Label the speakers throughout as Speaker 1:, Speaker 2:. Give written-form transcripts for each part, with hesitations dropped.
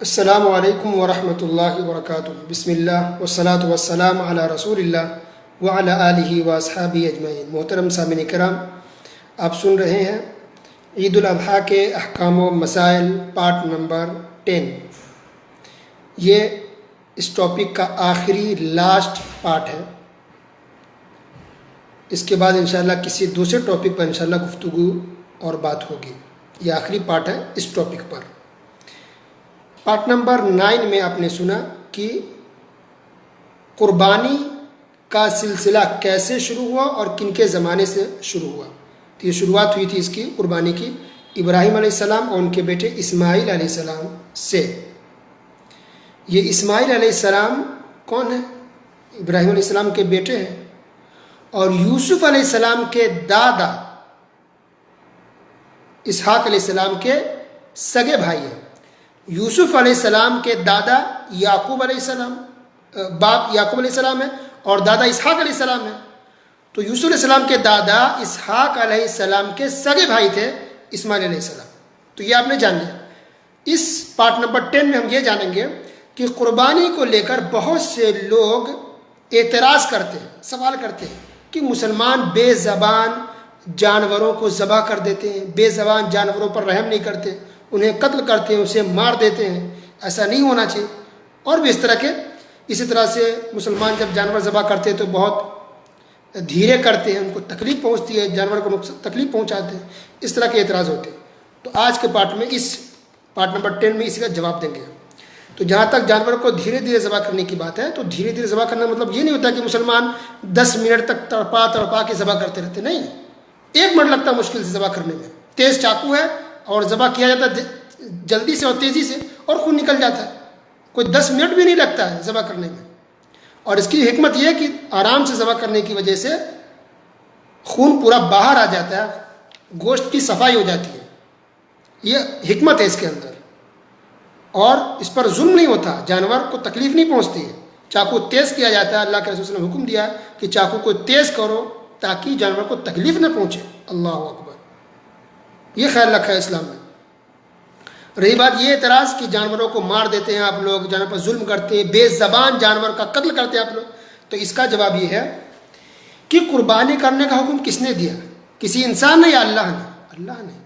Speaker 1: अस्सलामु अलैकुम वरहमतुल्लाहि वबरकातुहू। बिस्मिल्लाह वस्सलातु वस्सलाम अला रसूलिल्लाह व अला आलिहि व अस्हाबिहि अजमईन। मोहतरम सामिन किराम, आप सुन रहे हैं ईद उल अज़हा के अहकाम व मसाइल पार्ट नंबर 10। ये इस टॉपिक का आखिरी लास्ट पार्ट है। इसके बाद इंशाअल्लाह किसी दूसरे टॉपिक पर इंशाअल्लाह गुफ्तगू और बात होगी। ये आखिरी पार्ट है इस टॉपिक पर। पार्ट नंबर 9 में आपने सुना कि कुर्बानी का सिलसिला कैसे शुरू हुआ और किनके ज़माने से शुरू हुआ। तो ये शुरुआत हुई थी इसकी कुर्बानी की इब्राहिम अलैहिस्सलाम और उनके बेटे इस्माइल अलैहिस्सलाम से। ये इस्माइल अलैहिस्सलाम कौन है? इब्राहिम अलैहिस्सलाम के बेटे हैं और यूसुफ अलैहिस्सलाम के दादा इसहाक अलैहिस्सलाम के सगे भाई हैं। यूसुफ अलैहिस्सलाम के दादा याकूब अलैहिस्सलाम, बाप याकूब अलैहिस्सलाम है और दादा इसहाक अलैहिस्सलाम है। तो यूसुफ अलैहिस्सलाम के दादा इसहाक अलैहिस्सलाम के सगे भाई थे इस्माइल अलैहिस्सलाम। तो ये आपने जान लिया। इस पार्ट नंबर 10 में हम ये जानेंगे कि कुर्बानी को लेकर बहुत से लोग एतराज़ करते हैं, सवाल करते हैं कि मुसलमान बेज़बान जानवरों को ज़बह कर देते हैं, बेज़बान जानवरों पर रहम नहीं करते, उन्हें कत्ल करते हैं, उसे मार देते हैं। ऐसा नहीं होना चाहिए। और भी इस तरह के, इसी तरह से मुसलमान जब जानवर ज़बह करते हैं तो बहुत धीरे करते हैं, उनको तकलीफ़ पहुंचती है, जानवर को तकलीफ़ पहुंचाते हैं। इस तरह के एतराज़ होते हैं। तो आज के पार्ट में, इस पार्ट नंबर 10 में इसी का जवाब देंगे। तो जहाँ तक जानवर को धीरे धीरे ज़बह करने की बात है, तो धीरे धीरे ज़बह करना मतलब ये नहीं होता कि मुसलमान 10 मिनट तक तड़पा तड़पा के ज़बह करते रहते। नहीं, 1 मिनट लगता है मुश्किल से ज़बह करने में। तेज़ चाकू है और ज़बह किया जाता है जल्दी से और तेज़ी से और खून निकल जाता है। कोई 10 मिनट भी नहीं लगता है ज़बह करने में। और इसकी हिकमत यह है कि आराम से ज़बह करने की वजह से खून पूरा बाहर आ जाता है, गोश्त की सफाई हो जाती है। यह हिकमत है इसके अंदर। और इस पर जुल्म नहीं होता, जानवर को तकलीफ़ नहीं पहुंचती है। चाकू तेज़ किया जाता है। अल्लाह के रसूल ने हुक्म दिया कि चाकू को तेज़ करो ताकि जानवर को तकलीफ़ न पहुंचे। अल्लाह अकबर। ये ख्याल रखा है इस्लाम में। रही बात ये एतराज़ कि जानवरों को मार देते हैं आप लोग, जानवर पर जुल्म करते हैं, बेज़बान जानवर का कत्ल करते हैं आप लोग, तो इसका जवाब ये है कि कुर्बानी करने का हुक्म किसने दिया? किसी इंसान ने या अल्लाह ने? अल्लाह ने।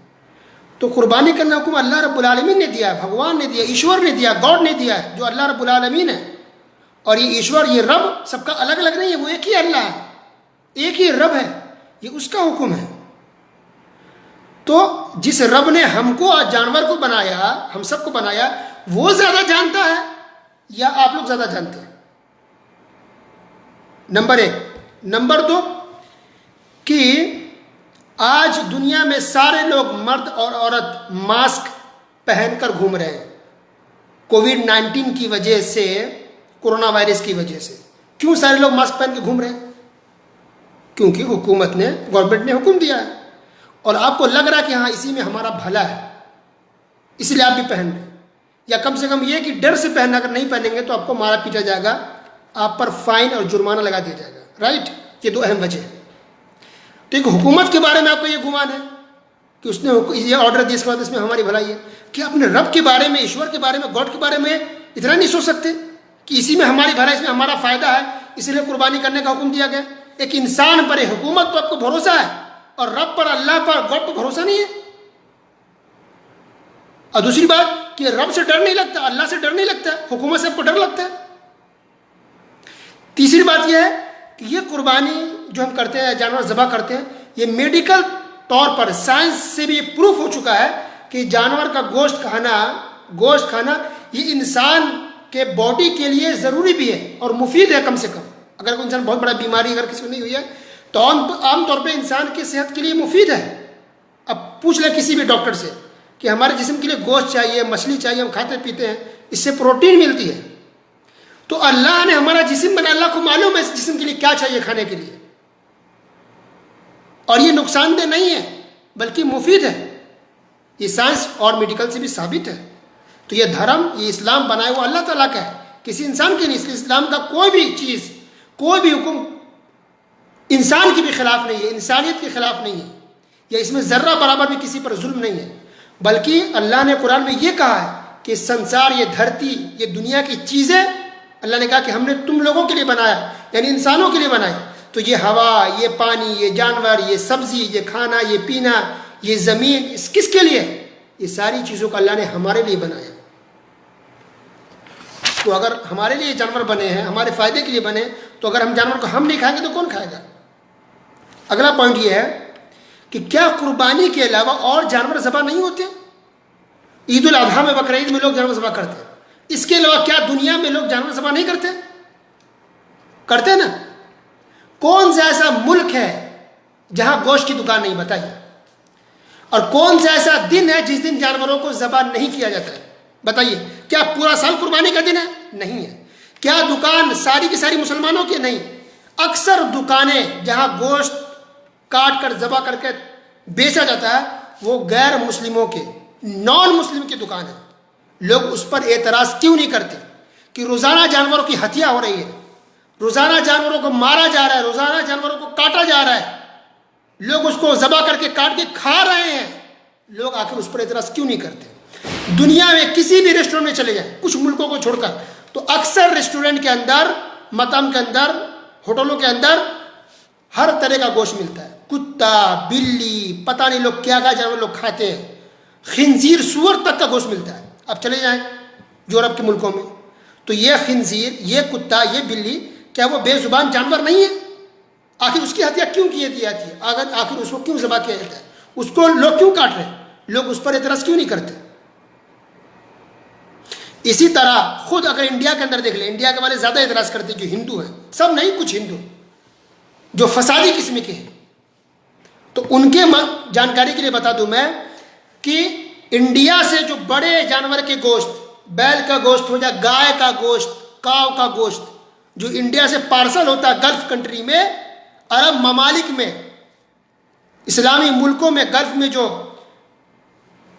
Speaker 1: तो कुर्बानी करने का हुक्म अल्लाह रब्बुल आलमीन ने दिया, भगवान ने दिया, ईश्वर ने दिया, गॉड ने दिया है, जो अल्लाह रब्बुल आलमीन है। और ये ईश्वर, ये रब सबका अलग अलग नहीं है, वो एक ही अल्लाह है, एक ही रब है, ये उसका हुक्म है। तो जिस रब ने हमको और जानवर को बनाया, हम सबको बनाया, वो ज्यादा जानता है या आप लोग ज्यादा जानते हैं? नंबर 1। नंबर 2 कि आज दुनिया में सारे लोग, मर्द और औरत, मास्क पहनकर घूम रहे हैं कोविड-19 की वजह से, कोरोना वायरस की वजह से। क्यों सारे लोग मास्क पहन के घूम रहे हैं? क्योंकि हुकूमत ने, गवर्नमेंट ने हुक्म दिया है और आपको लग रहा है कि हाँ इसी में हमारा भला है, इसलिए आप भी पहन रहे हैं। या कम से कम ये कि डर से पहनना, अगर नहीं पहनेंगे तो आपको मारा पीटा जाएगा, आप पर फाइन और जुर्माना लगा दिया जाएगा। राइट? ये 2 अहम वजह है। तो एक हुकूमत के बारे में आपको ये गुमान है कि उसने ये ऑर्डर दिया, इसके बाद इसमें हमारी भलाई है। कि अपने रब के बारे में, ईश्वर के बारे में, गॉड के बारे में इतना नहीं सोच सकते कि इसी में हमारी भलाई, इसमें हमारा फायदा है, इसलिए कुर्बानी करने का हुक्म दिया गया। एक इंसान पर, हुकूमत पर आपको भरोसा है और रब पर, अल्लाह पर, गॉड पर भरोसा नहीं है। और दूसरी बात कि रब से डर नहीं लगता, अल्लाह से डर नहीं लगता, हुकूमत से आपको डर लगता है। तीसरी बात यह है कि ये कुर्बानी जो हम करते हैं, जानवर ज़बह करते हैं, ये मेडिकल तौर पर, साइंस से भी प्रूफ हो चुका है कि जानवर का गोश्त खाना ये इंसान के बॉडी के लिए ज़रूरी भी है और मुफीद है। कम से कम अगर कोई इंसान, बहुत बड़ा बीमारी अगर किसी को नहीं हुई है, तो आमतौर पे इंसान की सेहत के लिए मुफीद है। अब पूछ ले किसी भी डॉक्टर से कि हमारे जिस्म के लिए गोश्त चाहिए, मछली चाहिए, हम खाते पीते हैं, इससे प्रोटीन मिलती है। तो अल्लाह ने हमारा जिस्म बनाया, अल्लाह को मालूम है इस जिस्म के लिए क्या चाहिए खाने के लिए, और ये नुकसानदेह नहीं है बल्कि मुफीद है। ये साइंस और मेडिकल से भी साबित है। तो ये धर्म, ये इस्लाम बनाया हुआ अल्लाह ताला का है, किसी इंसान के नहीं। इसलिए इस्लाम का कोई भी चीज़, कोई भी हुक्म इंसान के भी खिलाफ नहीं है, इंसानियत के खिलाफ नहीं है, या इसमें ज़र्रा बराबर भी किसी पर जुल्म नहीं है। बल्कि अल्लाह ने कुरान में ये कहा है कि संसार, ये धरती, ये दुनिया की चीज़ें अल्लाह ने कहा कि हमने तुम लोगों के लिए बनाया, यानी इंसानों के लिए बनाया। तो ये हवा, ये पानी, ये जानवर, ये सब्जी, ये खाना, ये पीना, ये ज़मीन, इस किसके लिए? ये सारी चीज़ों को अल्लाह ने हमारे लिए बनाया। तो अगर हमारे लिए जानवर बने हैं, हमारे फ़ायदे के लिए बने, तो अगर हम जानवर को हम नहीं खाएंगे तो कौन खाएगा? अगला पॉइंट ये है कि क्या कुर्बानी के अलावा और जानवर ज़बह नहीं होते? ईद उल अजहा में, बकरा ईद में लोग जानवर ज़बह करते हैं। इसके अलावा क्या दुनिया में लोग जानवर ज़बह नहीं करते? करते ना। कौन सा ऐसा मुल्क है जहां गोश्त की दुकान नहीं? बताइए। और कौन सा ऐसा दिन है जिस दिन जानवरों को ज़बह नहीं किया जाता है? बताइए। क्या पूरा साल कुर्बानी का दिन है? नहीं है। क्या दुकान सारी की सारी मुसलमानों की? नहीं। अक्सर दुकानें जहां गोश्त काट कर ज़बह करके बेचा जाता है वो गैर मुस्लिमों के, नॉन मुस्लिम की दुकान है। लोग उस पर एतराज़ क्यों नहीं करते कि रोज़ाना जानवरों की हत्या हो रही है, रोज़ाना जानवरों को मारा जा रहा है, रोज़ाना जानवरों को काटा जा रहा है, लोग उसको ज़बह करके काट के खा रहे हैं, लोग आखिर उस पर एतराज़ क्यों नहीं करते? दुनिया में किसी भी रेस्टोरेंट में चले जाएं, कुछ मुल्कों को छोड़कर, तो अक्सर रेस्टोरेंट के अंदर, मतम के अंदर, होटलों के अंदर हर तरह का गोश्त मिलता है। कुत्ता, बिल्ली, पता नहीं लोग क्या क्या जानवर लोग खाते हैं, खिंजीर, सूअर तक का गोश्त मिलता है। अब चले जाएं यूरोप के मुल्कों में, तो ये खिंजीर, ये कुत्ता, ये बिल्ली, क्या वो बेजुबान जानवर नहीं है? आखिर उसकी हत्या क्यों की जाती है? अगर आखिर उसको क्यों ज़बह किया जाता है? उसको लोग क्यों काट रहे हैं? लोग उस पर एतराज़ क्यों नहीं करते? इसी तरह खुद अगर इंडिया के अंदर देख ले, इंडिया के वाले ज़्यादा एतराज़ करते हैं जो हिंदू हैं, सब नहीं, कुछ हिंदू जो फसादी किस्म के हैं। तो उनके जानकारी के लिए बता दूं मैं कि इंडिया से जो बड़े जानवर के गोश्त, बैल का गोश्त हो या गाय का गोश्त, काव का गोश्त, जो इंडिया से पार्सल होता है गल्फ कंट्री में, अरब ममालिक में, इस्लामी मुल्कों में, गल्फ में जो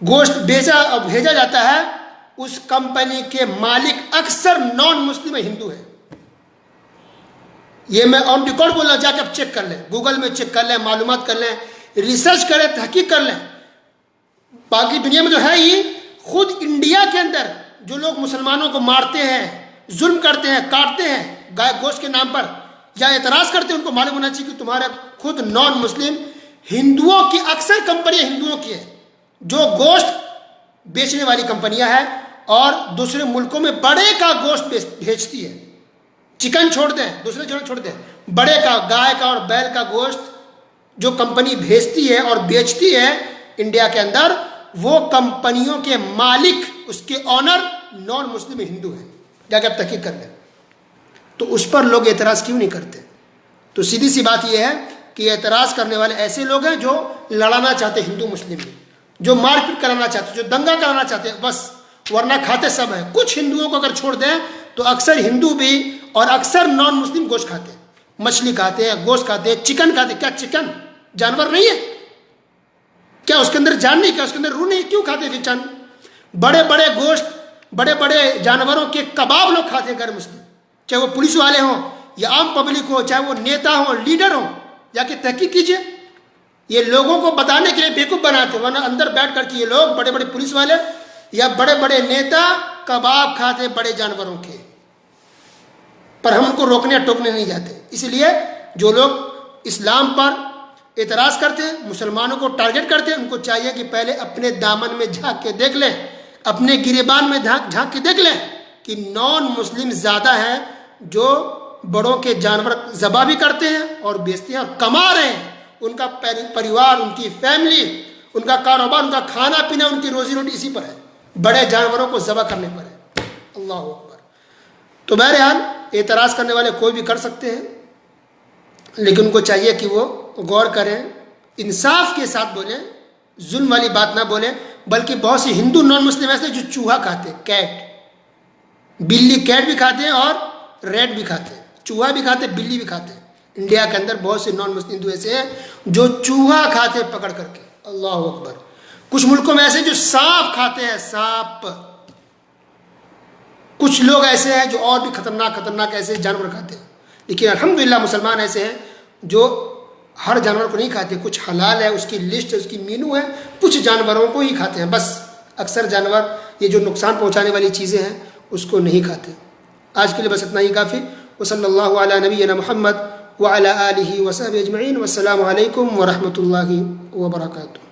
Speaker 1: गोश्त बेचा और भेजा जाता है, उस कंपनी के मालिक अक्सर नॉन मुस्लिम हिंदू है। ये मैं ऑन रिकॉर्ड बोल रहा हूं, जाके आप चेक कर लें, गूगल में चेक कर लें, मालूमात कर लें, रिसर्च करें, तहकीक कर लें। बाकी दुनिया में जो है ही, खुद इंडिया के अंदर जो लोग मुसलमानों को मारते हैं, जुल्म करते हैं, काटते हैं गाय गोश्त के नाम पर, या एतराज़ करते हैं, उनको मालूम होना चाहिए कि तुम्हारे खुद नॉन मुस्लिम हिंदुओं की, अक्सर कंपनियां हिंदुओं की है जो गोश्त बेचने वाली कंपनियां हैं, और दूसरे मुल्कों में बड़े का गोश्त भेजती है। चिकन छोड़ दें, दूसरे चिकन छोड़ दें, बड़े का, गाय का और बैल का गोश्त जो कंपनी भेजती है और बेचती है इंडिया के अंदर, वो कंपनियों के मालिक, उसके ऑनर नॉन मुस्लिम हिंदू हैं। जाके आप तहकीक कर लें। तो उस पर लोग एतराज़ क्यों नहीं करते? तो सीधी सी बात यह है कि एतराज़ करने वाले ऐसे लोग हैं जो लड़ाना चाहते हिंदू मुस्लिम में, जो मारपीट कराना चाहते, जो दंगा कराना चाहते हैं, बस। वरना खाते सब हैं। कुछ हिंदुओं को अगर छोड़ दें तो अक्सर हिंदू भी और अक्सर नॉन मुस्लिम गोश्त खाते हैं, मछली खाते हैं, गोश्त खाते हैं, चिकन खाते हैं। क्या चिकन जानवर नहीं है? क्या उसके अंदर जान नहीं? क्या उसके अंदर रूह नहीं? क्यों खाते चिकन? बड़े बड़े गोश्त, बड़े बड़े जानवरों के कबाब लोग खाते हैं गैर मुस्लिम, चाहे वो पुलिस वाले हों या आम पब्लिक हो, चाहे वो नेता हों, लीडर हों। जाके तहकीक कीजिए। ये लोगों को बताने के लिए बेवकूफ़ बनाते, वरना अंदर बैठ करके ये लोग, बड़े बड़े पुलिस वाले या बड़े बड़े नेता, कबाब खाते बड़े जानवरों के, पर हम उनको रोकने टोकने नहीं जाते। इसलिए जो लोग इस्लाम पर एतराज़ करते हैं, मुसलमानों को टारगेट करते हैं, उनको चाहिए कि पहले अपने दामन में झांक के देख लें, अपने गिरेबान में झांक के देख लें कि नॉन मुस्लिम ज़्यादा हैं जो बड़ों के जानवर ज़बह भी करते हैं और बेचते हैं और कमा रहे हैं। उनका परिवार, उनकी फैमिली, उनका कारोबार, उनका खाना पीना, उनकी रोजी रोटी इसी पर है, बड़े जानवरों को ज़बह करने पर है। अल्लाह अकबर। तो बहरहाल एतराज़ करने वाले कोई भी कर सकते हैं, लेकिन उनको चाहिए कि वो गौर करें, इंसाफ के साथ बोलें, जुल्म वाली बात ना बोलें। बल्कि बहुत सी हिंदू नॉन मुस्लिम ऐसे जो चूहा खाते, कैट, बिल्ली, कैट भी खाते हैं और रेड भी खाते हैं, चूहा भी खाते, बिल्ली भी खाते हैं। इंडिया के अंदर बहुत से नॉन मुस्लिम हिंदू ऐसे हैं जो चूहा खाते पकड़ करके। अल्लाह अकबर। कुछ मुल्कों में ऐसे जो सांप खाते हैं, सांप। कुछ लोग ऐसे हैं जो और भी खतरनाक ऐसे जानवर खाते हैं। लेकिन अल्हम्दुलिल्लाह मुसलमान ऐसे हैं जो हर जानवर को नहीं खाते, कुछ हलाल है, उसकी लिस्ट है, उसकी मीनू है, कुछ जानवरों को ही खाते हैं बस। अक्सर जानवर ये जो नुकसान पहुँचाने वाली चीज़ें हैं उसको नहीं खाते। आज के लिए बस इतना ही काफ़ी। वसल्लल्लाहु अला नबीना मुहम्मद व अला आलिहि व सहबिहि अजमईन। वस्सलामु अलैकुम व रहमतुल्लाहि व बरकातुहू।